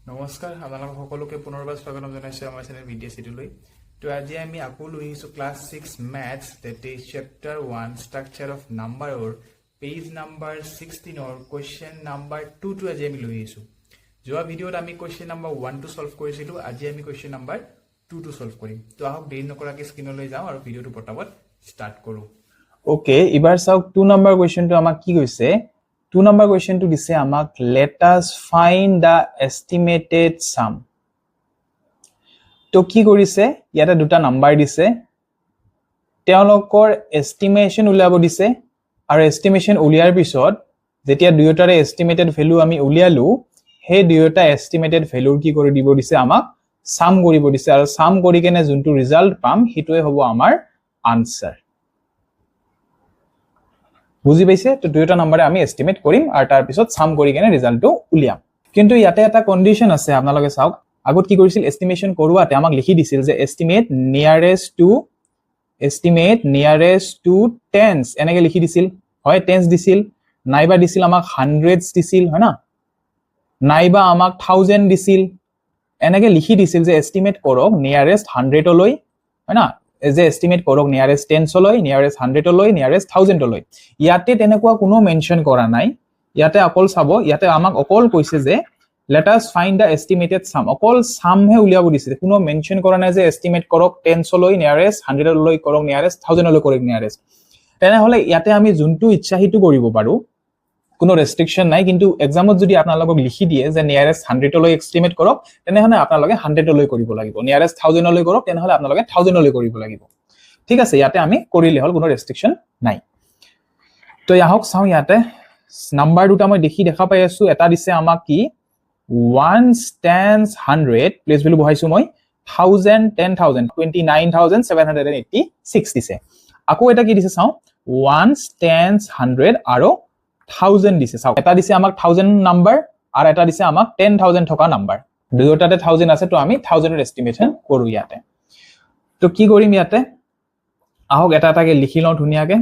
নমস্কাৰ আপোনালোক সকলোকে পুনৰবাৰ স্বাগতম জনাইছো আমাৰ চেনেল ভিডিঅ' চিডিউললৈ। তো আজি আমি আকৌ লৈ আহিছোঁ class 6 maths that is chapter 1 structure of নাম্বাৰৰ পেজ নাম্বাৰ 16 কুৱেশ্যন নাম্বাৰ 2 টো আজি আমি লৈ আহিছোঁ। যোৱা ভিডিঅ'ত আমি কুৱেশ্যন নাম্বাৰ 1 টো সলভ কৰিছিলোঁ, আজি আমি কুৱেশ্যন নাম্বাৰ 2 টো সলভ কৰিম। তো আহক দেৰি নকৰাকৈ স্ক্ৰীনলৈ যাওঁ আৰু ভিডিঅ'টো পটাপট ষ্টাৰ্ট কৰোঁ। ওকে, এবাৰ চাওক 2 নম্বৰ কুৱেশ্যনটো আমাক কি কৈছে। 2 নম্বৰ কুৱেশ্যনটো দিছে আমাক let us find the estimated sum। তো কি কৰিছে, ইয়াতে দুটা নাম্বাৰ দিছে, তেওঁলোকৰ এস্টিমেশন উলিয়াব দিছে আৰু এস্টিমেশন উলিয়াৰ পিছত যেতিয়া দুয়োটাৰে এস্টিমেটেড ভ্যালু আমি উলিয়ালো, সেই দুয়োটা এস্টিমেটেড ভ্যালুৰ কি কৰি দিব দিছে, আমাক সাম কৰিব দিছে আৰু সাম কৰি কেনে যোনটো ৰিজাল্ট পাম সেইটোৱে হ'ব আমাৰ আনসাৰ। বুজি পাইছে? তো দুয়োটা নম্বৰে আমি এস্টিমেট কৰিম আৰু তাৰ পিছত সাম কৰি কেনে ৰিজাল্টটো উলিয়াম। কিন্তু ইয়াতে এটা কন্ডিশন আছে, আপোনালোকে চাওক। আগত কি কৰিছিল, এস্টিমেশন কৰোৱাতে আমাক লিখি দিছিল যে এস্টিমেট নিয়াৰেষ্ট টু টেন্স এনেকে লিখি দিছিল। হয়, টেন্স দিছিল, নাইবা দিছিল আমাক হান্ড্ৰেডস দিছিল, হয় না, নাইবা আমাক থাউজেন্ড দিছিল। এনেকে লিখি দিছিল যে এস্টিমেট কৰক নিয়াৰেষ্ট 100 লৈ, হয় না, যে এস্টিমেট কৰক নিয়াৰেষ্ট 10 লৈ, নিয়াৰেষ্ট 100 লৈ, নিয়াৰেষ্ট 1000 লৈ। ইয়াতে তেনেকুৱা কোনো মেনশন কৰা নাই। ইয়াতে অকল চাব, ইয়াতে আমাক অকল কৈছে যে let us find the estimated sum, অকল সাম হে উলিয়াব দিছে, কোনো মেনশন কৰা নাই যে এস্টিমেট কৰক 10 লৈ নিয়াৰেষ্ট, 100 লৈ কৰক নিয়াৰেষ্ট, 1000 লৈ কৰক নিয়াৰেষ্ট। তেনেহলে ইয়াতে আমি যোনটো ইচ্ছা হিটো কৰিব পাৰো, কোনো ৰেস্ট্ৰিকশন নাই। কিন্তু এক্সামত যদি আপোনালোকক লিখি দিয়ে যে নিয়াৰেষ্ট 100 লৈ এস্টিমেট কৰক, তেনেহলে আপোনালোকে 100 লৈ কৰিব লাগিব, নিয়াৰেষ্ট 1000 লৈ কৰক, তেনেহলে আপোনালোকে 1000 লৈ কৰিব লাগিব। ঠিক আছে, ইয়াতে আমি কৰিলে হল, কোনো ৰেস্ট্ৰিকশন নাই। তো ইয়াহক চাও, ইয়াতে নাম্বাৰ দুটা মই দেখা পাই আছো। এটা দিছে আমাক কি 1 tens 100 প্লেস ভ্যালু বহাইছো মই 1000 10000 29786 দিছে। আকৌ এটা কি দিছে চাও, 1 tens 100 আৰু 1000 দিছে। চাও, এটা দিছে আমাক 1000 নাম্বাৰ আৰু এটা দিছে আমাক 10000 থকা নাম্বাৰ। দুয়োটাতে 1000 আছে, তো আমি 1000 এৰ এস্টিমেশন কৰো ইয়াতে। তো কি কৰিম ইয়াতে, আহক এটা এটাকে লিখি লওঁ ধুনিয়াকে।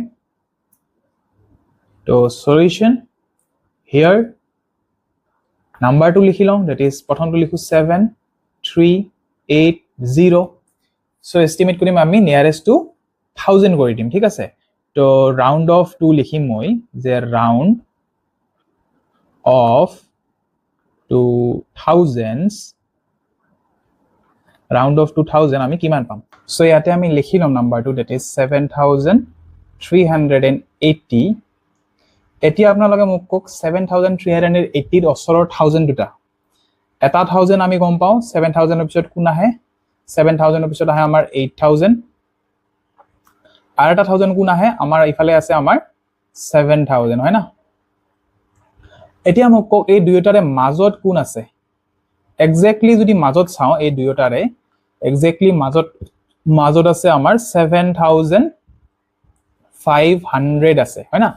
তো সলিউশন here নাম্বার 2 লিখি লওঁ, that is প্ৰথমটো লিখো 7380। সো এস্টিমেট কৰিম আমি নিয়াৰেষ্ট টু 1000 কৰি দিম। ঠিক আছে, তো রাউন্ড অফ টু লিখিম মই যে round off to thousands, round off to 1000 আমি কিমান পাম। সো ইয়াতে আমি লিখি লম নাম্বাৰটো, that is 7380। এতিয়া আপোনালোকে মোক কক 7380 ৰ ওচৰৰ 1000 দুটা, এটা 1000 আমি গম পাও, 7000 এৰ পিছত কোন আহে, 7000 এৰ পিছত আহে আমাৰ 8000, আৰু এটা 1000 কোন আহে, আমাৰ ইফালে আছে আমাৰ 7000, হয় না। এতিয়া মোক কক এই দুয়োটাৰে মাজত কোন আছে। এক্স্যাক্টলি যদি মাজত চাও, এই দুয়োটাৰে এক্স্যাক্টলি মাজত আছে আমাৰ 7500 আছে, হয় না।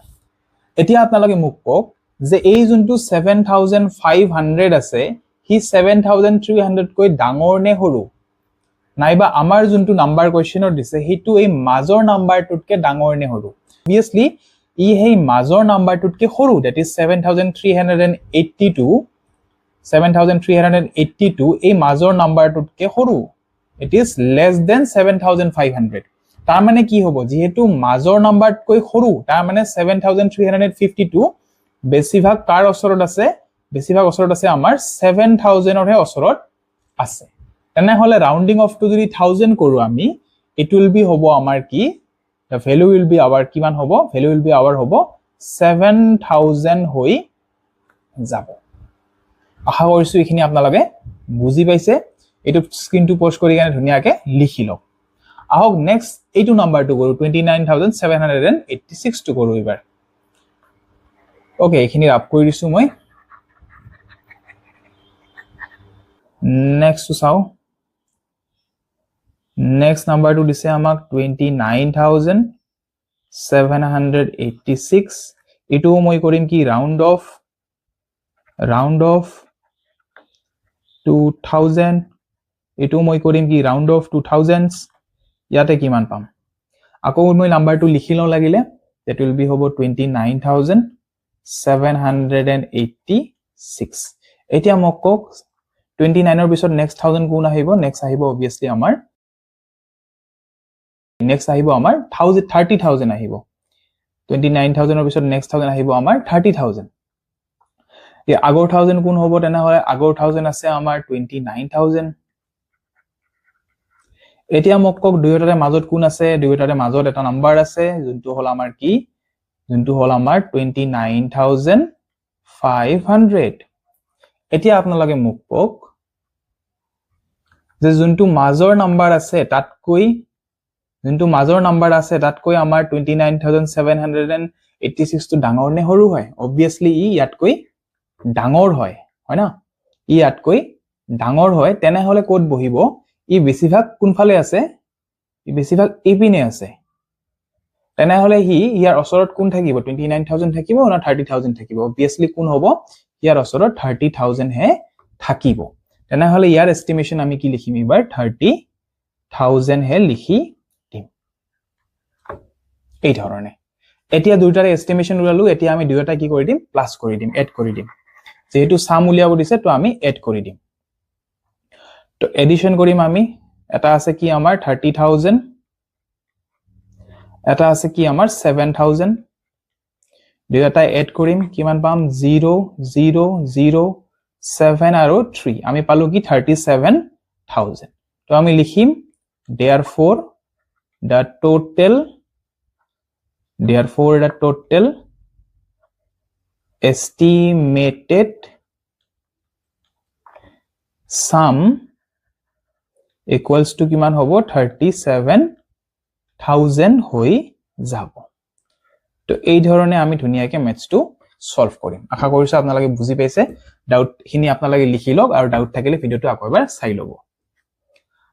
এতিয়া আপোনালোকে মোক কক যে এই যোনটো 7500 আছে, হি 7300 কৈ ডাঙৰ নে সৰু, নাইবা আমাৰ যোনটো নাম্বাৰ কোৱেশ্চনত দিছে হেতু এই মাজৰ নাম্বাৰটোতকে ডাঙৰ নে সৰু। অবভিয়াসলি ই হেই মাজৰ নাম্বাৰটোতকে সৰু, that is 7382 এই মাজৰ নাম্বাৰটোতকে সৰু, it is less than 7500। তাৰ মানে কি হ'ব, যেহেতু মাজৰ নাম্বাৰতকৈ সৰু, তাৰ মানে 7352 বেছিভাগ কাৰ ওচৰত আছে, বেছিভাগ ওচৰত আছে আমাৰ 7000 ৰ হে ওচৰত আছে। তেনেহলে ৰাউন্ডিং অফ টু যদি 1000 কৰো আমি, it will be হ'ব আমাৰ কি, the value will be our কিমান হ'ব, value will be our হ'ব 7000 হৈ যাব। আশা কৰিছো এইখিনি আপোনালোকে বুজি পাইছে। এইটো স্ক্ৰিনটো পোষ্ট কৰি কেনে ধুনিয়াকে লিখি লওক। আহক নেক্সট এইটো নাম্বাৰটো কৰো, 29786 টো কৰো এবাৰ। ওকে, এইখিনি আপ কৰি দিছো মই। নেক্সট টু চাও, নেক্সট নাম্বাৰটো দিছে আমাক 29786। এটো মই কৰিম কি, ৰাউন্ড অফ 2000। এটো মই কৰিম কি, ৰাউন্ড অফ 2000s। ইয়াতে কিমান পাম, আকৌ মই নাম্বাৰটো লিখি লওঁ লাগিলে, that will be হ'ব 29786। এতিয়া মোক কক 29 ৰ পিছত নেক্সট 1000 কোন আহিব নেক্সট আহিব obviously আমাৰ নেক্সট আহিব আমাৰ 30000 আহিব 29000 ৰ পিছত নেক্সট 1000 আহিব আমাৰ 30000 এই আগৰ 1000 কোন হ'ব তেনেহলে আগৰ 1000 আছে আমাৰ 29000 এতিয়া মোক কক দুয়োটাৰে মাজত কোন আছে দুয়োটাৰে মাজত এটা নাম্বাৰ আছে যোনটো হল আমাৰ কি যোনটো হল আমাৰ 29500 এতিয়া আপোনালোকে মোক কক যে যোনটো মাজৰ নাম্বাৰ আছে তাতকৈ আমাৰ 29786 টো ডাঙৰ নে সৰু হয় obviously ই ইয়াতকৈ ডাঙৰ হয় না ই ইয়াতকৈ ডাঙৰ হয় তেনেহলে কোড বহিব ই বেছিভাগ কোনফালে আছে ই বেছিভাগ এপিনে আছে তেনেহলে ইয়াৰ ওচৰত কোন থাকিব 29000 থাকিব না 30000 থাকিব obviously কোন হ'ব ইয়াৰ ওচৰত 30000 হে থাকিব তেনেহলে ইয়াৰ এস্টিমেশন আমি কি লিখিম এবাৰ 30000 হে লিখি দিম এই ধৰণে এতিয়া দুইটাৰে এস্টিমেশন উলালো এতিয়া আমি দুইটা কি কৰি দিম প্লাস কৰি দিম এড কৰি দিম যেহেতু সাম উলিয়াব দিছে তো আমি এড কৰি দিম তো এডিশন কৰিম আমি এটা আছে কি আমাৰ 30000 এটা আছে কি আমাৰ 7000 দুইটা এড কৰিম কিমান পাম 0 0 0 7 আৰু 3 আমি পালো কি 37000 তো আমি লিখিম therefore the total estimated sum equals to কিমান হ'ব 37000 হৈ যাব তো এই ধৰণে আমি ধুনিয়াকে ম্যাথছটো সলভ কৰিম আশা কৰিছো আপোনালোকে বুজি পাইছে ডাউট খিনি আপোনালোকে লিখি লওক আৰু ডাউট থাকিলে ভিডিওটো আকৌ এবাৰ চাই ল'ব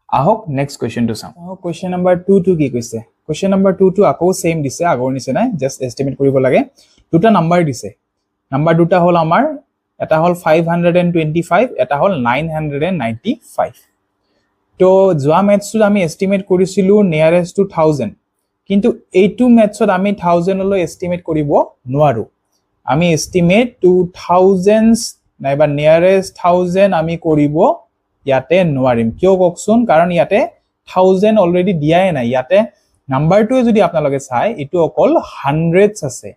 আহক নেক্সট কোৱেশ্চনটো চাওঁ কোৱেশ্চন নম্বৰ 2 টো কি কৈছে কোৱেশ্চন নম্বৰ 2 টো আকৌ সেম দিছে আগৰ নিচিনা জাস্ট এস্টিমেট কৰিব লাগে দুটা নাম্বাৰ দিছে নাম্বাৰ দুটা হল আমাৰ এটা হল 525 এটা হল 995 তো যোৱা ম্যাথছটো আমি এস্টিমেট কৰিছিলো নিয়াৰেষ্ট টু 1000 কিন্তু এইটো ম্যাথছত আমি 1000 লৈ এস্টিমেট কৰিব নোৱাৰো আমি এস্টিমেট টু 1000s নাইবা নিয়াৰেষ্ট 1000 আমি কৰিব ইয়াতে নোৱাৰিম কিয় ককচোন কাৰণ ইয়াতে 1000 অলৰেডি দিয়াই নাই ইয়াতে নাম্বাৰটো যদি আপোনালোকে চাই এটো অকল 100s আছে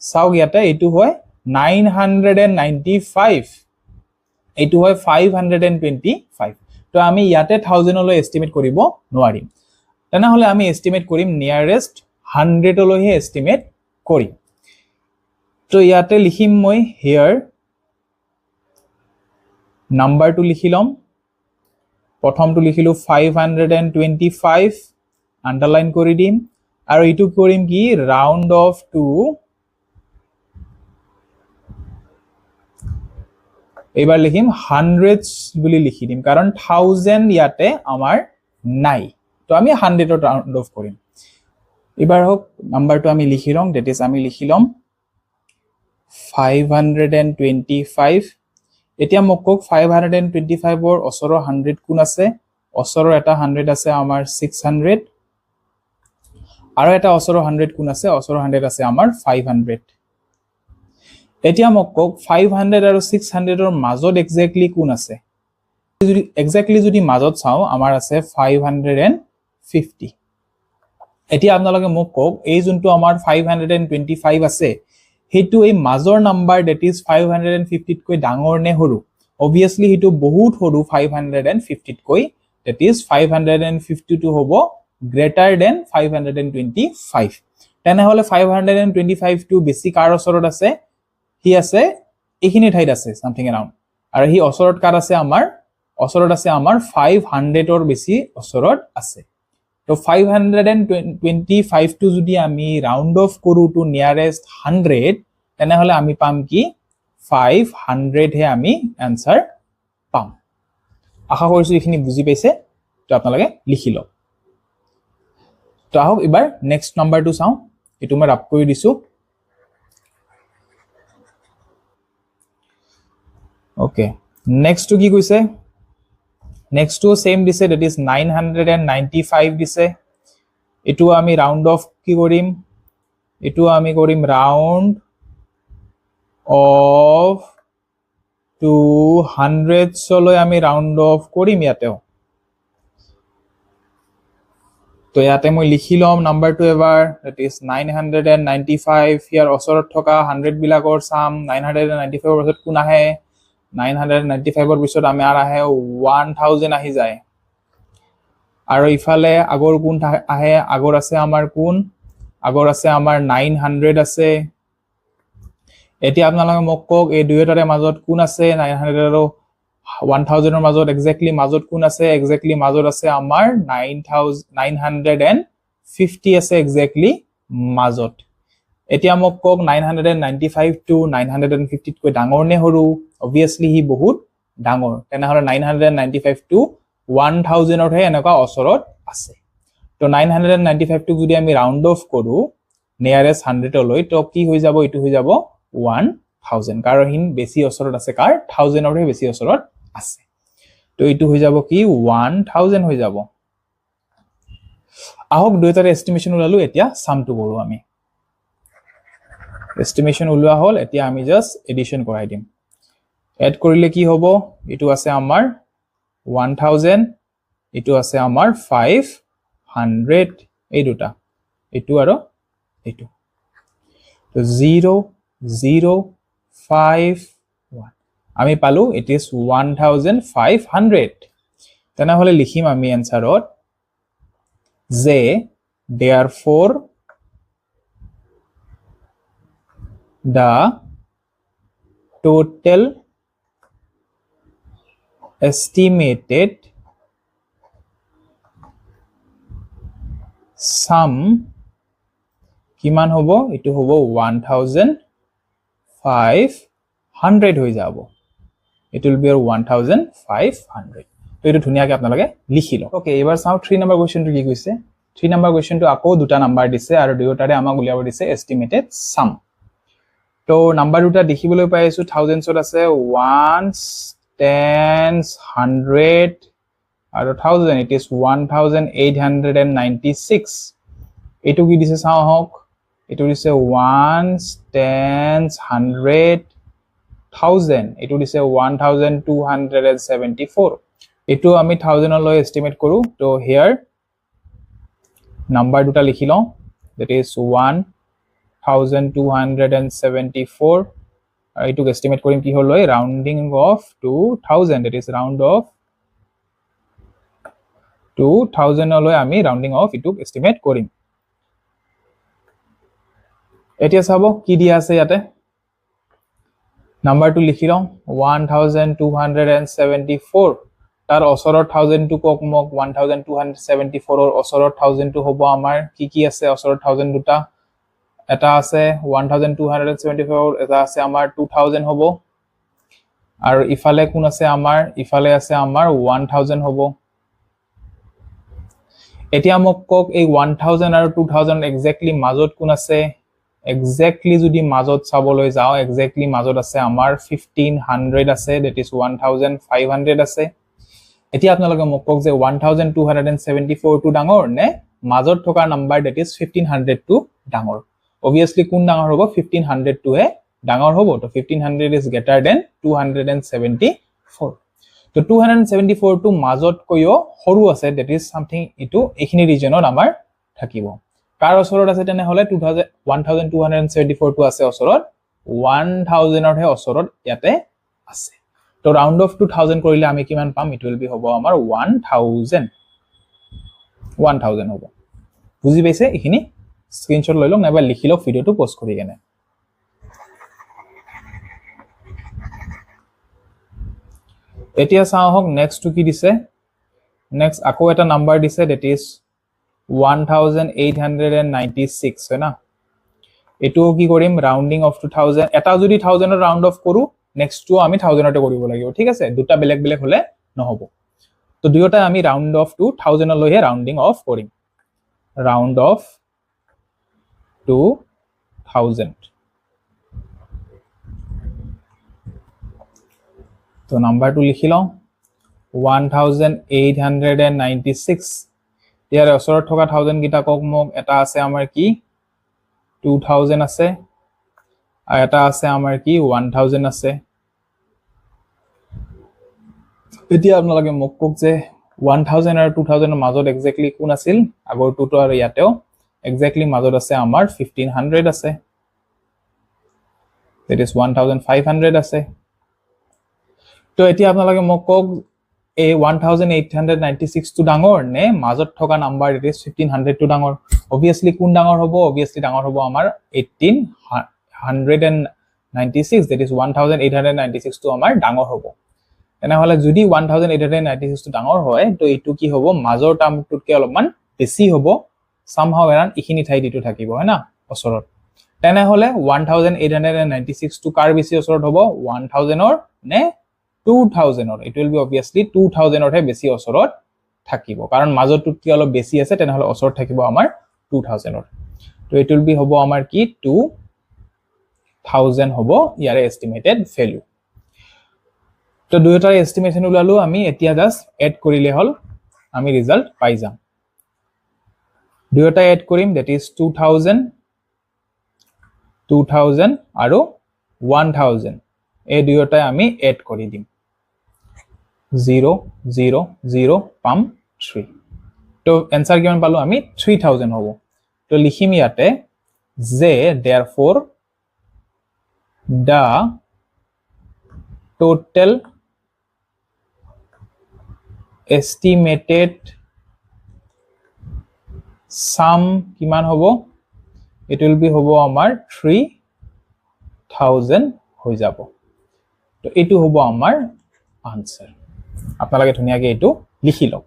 চাওক ইয়াতে এটো হয় 995 এটো হয় 525 তো আমি ইয়াতে 1000 লৈ এস্টিমেট কৰিব নোৱাৰিম তেনেহলে আমি এস্টিমেট কৰিম নিয়াৰেষ্ট 100 লৈহে এস্টিমেট কৰিম তো ইয়াতে লিখিম মই হিয়াৰ নাম্বাৰটো লিখি লম প্ৰথমটো লিখিলো 525 আন্ডাৰলাইন কৰি দিম আৰু ইটো কৰিম কি ৰাউন্ড অফ টু এবাৰ লিখিম 100s বুলি লিখি দিম কাৰণ 1000 ইয়াতে আমাৰ নাই তো আমি 100 ৰ ৰাউন্ড অফ কৰিম এবাৰ হোক নাম্বাৰটো আমি লিখি লম দ্যাট ইজ আমি লিখি লম 525 এতিয়া মোক কক 525 ৰ ওচৰৰ 100 কোন আছে ওচৰৰ এটা 100 আছে আমাৰ 600 আৰু এটা ওচৰৰ 100 কোন আছে ওচৰৰ 100 আছে আমাৰ 500 এতিয়া মোক কক 500 আৰু 600 ৰ মাজত এক্স্যাক্টলি কোন আছে যদি এক্স্যাক্টলি যদি মাজত চাও আমাৰ আছে 550 এতিয়া আপোনালোকে মোক কক এই যোনটো আমাৰ 525 আছে হেতু এই মাজৰ নাম্বাৰ দ্যাট ইজ 550 কৈ ডাঙৰ নে সৰু obviously হেতু বহুত সৰু 550 কৈ দ্যাট ইজ 550 টু হ'ব greater than 525 তেনেহলে 525 টু বেছি কাৰ ওচৰত আছে হি আছে এইখিনি ঠাইত আছে সামথিং अराउंड আৰু হি ওচৰত কাৰ আছে আমাৰ 500 ৰ বেছি ওচৰত আছে তো 525 টু যদি আমি ৰাউন্ড অফ কৰো টু নিয়ারেস্ট 100 তেনেহলে আমি পাম কি 500 হে আমি आंसर পাম আশা কৰিছো এইখিনি বুজি পাইছে তো আপোনালোকে লিখি লওক তো আহক এবাৰ নেক্সট নাম্বাৰটো চাও এটো মই ৰাপ কৰি দিছো ওকে নেক্সট টু কি কৈছে নেক্সট টু সেম দিছে দ্যাট ইজ 995 দিছে এটো আমি রাউন্ড অফ কি কৰিম এটো আমি কৰিম ৰাউন্ড অফ টু হাণ্ড্ৰেডছলৈ আমি ৰাউণ্ড অফ কৰিম ইয়াতেও তো ইয়াতে মই লিখি ল'ম নাম্বাৰটো এবাৰ that is 995 ইয়াৰ ওচৰত থকা 100 বিলাকৰ চাম 995 ৰ পিছত কোন আহে 995 ৰ পিছত আমাৰ আহে 1000 আহি যায় আৰু ইফালে আগৰ কোন আহে আগৰ আছে আমাৰ কোন আগৰ আছে আমাৰ 900 আছে এতিয়া আপোনালোকে মোক কক এই দুয়োটাৰে মাজত কোন আছে 900 আৰু 1000 ৰ মাজত এক্স্যাক্টলি মাজত কোন আছে এক্স্যাক্টলি মাজত আছে আমাৰ 950 আছে এক্স্যাক্টলি মাজত এতিয়া মোক কক 995 টু 950 তকৈ ডাঙৰ নে সৰু obviously হি বহুত ডাঙৰ তেনেহলে 995 টু 1000 ৰ হে এনেকা ওচৰত আছে তো 995 টু যদি আমি ৰাউণ্ড অফ কৰো নিয়াৰেষ্ট 100 লৈ তো কি হৈ যাব এটো হৈ যাব 1000 কাৰণ হিন বেছি ওচৰত আছে কাৰ 1000 ৰ হে বেছি ওচৰত আছে তো এটো হৈ যাব কি 1000 হৈ যাব আহক দুইটাৰ এস্টিমেশন ওলালো এতিয়া সামটো কৰো আমি এস্টিমেশন ওলোৱা হল এতিয়া আমি জাস্ট এডিশন কৰাই দিম এড কৰিলে কি হ'ব এটো আছে আমাৰ 1000 এটো আছে আমাৰ 500 এই দুটা এটো আৰু এটো তো 0 0 5 1 আমি পালো it is 1500 তেনেহলে লিখিম আমি এনসারত যে therefore the total estimated sum কিমান হ'ব এটো হ'ব 1500 হৈ যাব it will be 1500 তো এটো ধুনিয়াকে আপোনালোকে লিখি লওক ওকে এবাৰ চাও 3 নম্বৰ কোৱেশ্চনটো কি কৈছে 3 নম্বৰ কোৱেশ্চনটো আকৌ দুটা নাম্বাৰ দিছে আৰু দুয়োটাৰে আমাক উলিয়াব দিছে এস্টিমেটেড সাম তো নাম্বাৰ দুটা দেখিবলৈ পাই আছো থাউজেণ্ডছত আছে 1 10 100 আৰু 1000 it is 1896 এটো কি দিছে চাও হক এটো দিছে 1 10 100 1000 এটো দিছে 1274 এটো আমি 1000 লৈ এস্টিমেট কৰো তো হিয়াৰ নাম্বাৰ দুটা লিখি লও that is 1274 আৰু এটো এস্টিমেট কৰিম কি হল ৰাউন্ডিং of 2000 that is round of 2000 লৈ আমি ৰাউন্ডিং অফ এটো এস্টিমেট কৰিম এতিয়া চাব কি দিয়া আছে ইয়াতে নাম্বাৰটো লিখি লও 1274 তাৰ ওচৰৰ 1000 টু কক মোক 1274 ৰ ওচৰৰ 1000 টু হ'ব আমাৰ কি আছে ওচৰৰ 1000 দুটা এটা আছে 1274 এটা আছে আমাৰ 2000 হ'ব আৰু ইফালে কোন আছে আমাৰ ইফালে আছে আমাৰ 1000 হ'ব এতিয়া মোক কক এই 1000 আৰু 2000 এক্স্যাক্টলি মাজত কোন আছে এক্স্যাক্টলি যদি মাজত চাবলৈ যাও এক্স্যাক্টলি মাজত আছে আমাৰ 1500 আছে that is 1500 আছে এতিয়া আপোনালোকে মোক কক যে 1274 টু ডাঙৰ নে মাজত থকা নাম্বাৰ that is 1500 টু ডাঙৰ obviously কোন ডাঙৰ হ'ব 1500 টু হে ডাঙৰ হ'ব তো 1500 is greater than 274 তো 274 টু মাজত কয়ো সৰু আছে that is something ইটো এখিনি ৰিজনত আমাৰ থাকিব কাৰ ওচৰত আছে তেনে হলে 1274 টু আছে ওচৰত 1000 ৰ হে ওচৰত ইয়াতে আছে তো ৰাউন্ড অফ 2000 কৰিলে আমি কিমান পাম ইট উইল বি হ'ব আমাৰ 1000 হ'ব বুজি পাইছে এখিনি স্ক্ৰিনশ্বট লৈ লওক নাইবা লিখি লওক ভিডিওটো পোষ্ট কৰি কেনে এতিয়া চাও হক নেক্সট টু কি দিছে নেক্সট আকৌ এটা নাম্বাৰ দিছে that is 1896 হয় না এটো কি কৰিম ৰাউন্ডিং অফ 2000 এটা যদি 1000 ৰ ৰাউন্ড অফ কৰো নেক্সট টু আমি 1000 তে কৰিব লাগিব ঠিক আছে দুটা বেলেগ বেলেগ হলে নহব তো দুয়োটা আমি ৰাউন্ড অফ 2000 লৈহে ৰাউন্ডিং অফ কৰিম ৰাউন্ড অফ 2000 তো নাম্বাৰটো লিখি লও 1896 ইয়াৰ ওচৰত থকা 1000 গিটা কক মোক এটা আছে আমাৰ কি 2000 আছে আৰু এটা আছে আমাৰ কি 1000 আছে এতিয়া আপোনালোকে মোক কওক যে 1000 আৰু 2000 এৰ মাজত এক্স্যাক্টলি কোন আছিল আগৰটোতো আৰু ইয়াতেও এক্স্যাক্টলি মাজত আছে আমাৰ 1500 আছে that is 1500 আছে তো এতিয়া আপোনালোকে মোক কওক এই 1896 টো ডাঙৰ নে মাজত থকা নাম্বাৰ it is 1500 টো ডাঙৰ obviously কোন ডাঙৰ হ'ব obviously ডাঙৰ হ'ব আমাৰ 1896 that is 1896 টো আমাৰ ডাঙৰ হ'ব এনেহলে যদি 1896 টো ডাঙৰ হয় তো এটো কি হ'ব মাজৰ টাৰ্মটোতকে অলপমান বেছি হ'ব somehow এৰান ইখিনি ঠাই দিটো থাকিব হয় না ওচৰত তেনেহলে 1896 টো কাৰ বেছি ওচৰত হ'ব 1000 অৰ নে 2000 অৰ it will be obviously 2000 অৰ হে বেছি ওচৰত থাকিব কাৰণ মাজৰটোতকে অলপ বেছি আছে তেনেহলে ওচৰত থাকিব আমাৰ 2000 অৰ তো it will be হ'ব আমাৰ কি 2000 হ'ব ইয়াৰে এস্টিমেটেড ভ্যালু তো দুয়োটাৰ এস্টিমেশন উলালো আমি এতিয়া জাস্ট এড কৰিলে হল আমি ৰিজাল্ট পাই যাম দুয়োটা এড কৰিম that is 2000 আৰু 1000 এই দুয়োটা আমি এড কৰি দিম 0 0 0 পাম 3 তো आंसर কিমান পালো আমি 3000 হ'ব তো লিখিম ইয়াতে যে therefore the total estimated sum কিমান হ'ব it will be হ'ব আমাৰ 3000 হৈ যাব তো এটো হ'ব আমাৰ आंसर আপোনালোকে ধুনিয়াকে এটো লিখি লওক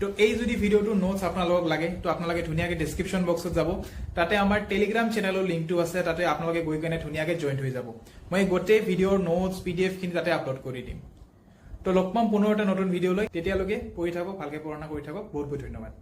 তো এই যদি ভিডিওটো নোটস আপোনালোকক লাগে তো আপোনালোকে ধুনিয়াকে ডেসক্ৰিপচন বক্সত যাব তাতে আমাৰ টেলিগ্ৰাম চেনেলৰ লিংকটো আছে তাতে আপোনালোকে গৈ কেনে ধুনিয়াকে জয়েন হৈ যাব মই গোটেই ভিডিওৰ নোটস পিডিএফ খিনি তাতে আপলোড কৰি দিম তো লগ পাম পুনৰ এটা নতুন ভিডিও লৈ তেতিয়ালৈকে পঢ়ি থাকক ভালকে পঢ়া কৰি থাকক বহুত বহুত ধন্যবাদ